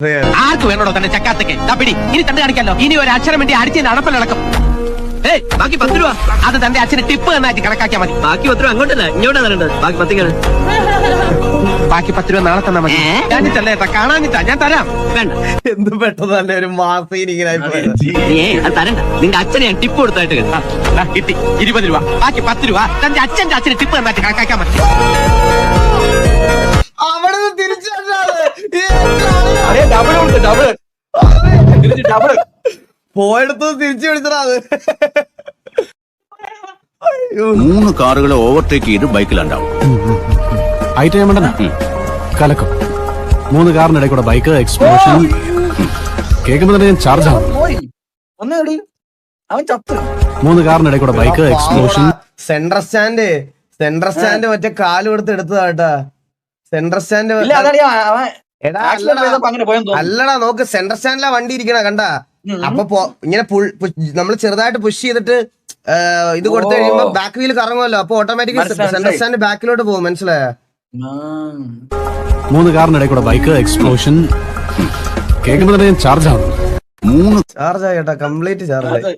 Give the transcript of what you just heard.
ആർക്ക് വേണോടോ തന്നെ ചക്കാത്തൊക്കെ തപ്പിടി ഇനി തണ്ട് കാണിക്കാലോ. ഇനി ഒരു അക്ഷരം വേണ്ടി അടിച്ചതിന്റെ അടപ്പലടക്കം. ബാക്കി 10 രൂപ അത് തന്റെ അച്ഛന് ടിപ്പ് എന്നായിട്ട് കണക്കാക്കിയാൽ മതി. ബാക്കി 10 രൂപ അങ്ങോട്ടല്ല ഇങ്ങോട്ടാ തരേണ്ടത്. ബാക്കി 10 ബാക്കി 10 രൂപ നാളെ തന്നാ മതി. ഞാനിട്ടല്ലേ കാണാനിട്ടാ ഞാൻ തരാം. വേണ്ട, എന്ത് പെട്ടതല്ലേ ഒരു മാസീൻ ഇങ്ങനെ അത് തരണ്ട. നിന്റെ അച്ഛനെ ഞാൻ ടിപ്പ് കൊടുത്തായിട്ട് കിട്ടി 20 രൂപ. ബാക്കി 10 രൂപ തന്റെ അച്ഛന്റെ അച്ഛന് ടിപ്പ് എന്നായിട്ട് കണക്കാക്കിയാൽ മതി. അവിടെ തിരിച്ചു പോയെടുത്ത് തിരിച്ചു വിളിച്ചടാ അത്. 3 കാറുകളെ ഓവർടേക്ക് ചെയ്ത് ബൈക്കിലുണ്ടാവും. കലക്കും 3 കാറിനിടയിൽ കൂടെ ബൈക്ക് എക്സ്പ്ലോഷൻ കേൾക്കുമ്പോ തന്നെ ഞാൻ ചാർജ് ആവും. 3 കാറിനിടയിൽ കൂടെ ബൈക്ക് എക്സ്പ്ലോഷൻ. സെൻട്രൽ സ്റ്റാൻഡ് മറ്റേ കാല് കൊടുത്ത് എടുത്തതാട്ടാ. സെൻട്രൽ സ്റ്റാൻഡ് അല്ലടാ, നോക്ക് സെൻട്രൽ സ്റ്റാൻഡിലാ വണ്ടി ഇരിക്കണ കണ്ട. അപ്പൊ ഇങ്ങനെ നമ്മൾ ചെറുതായിട്ട് പുഷ് ചെയ്തിട്ട് ഇത് കൊടുത്തു കഴിയുമ്പോ ബാക്ക് വീല് കറങ്ങുമല്ലോ. അപ്പൊ ഓട്ടോമാറ്റിക്കലി സെൻട്രൽ സ്റ്റാൻഡ് ബാക്കിലോട്ട് പോകും. മനസ്സിലായോ? 3 കാറിനിടയിൽ കൂടെ ബൈക്ക് എക്സ്പ്ലോഷൻ കേൾക്കുമ്പോ തന്നെ ഞാൻ ചാർജ് ആവും. ചാർജ് ആയി കേട്ടാ, കംപ്ലീറ്റ് ചാർജ് ആയി.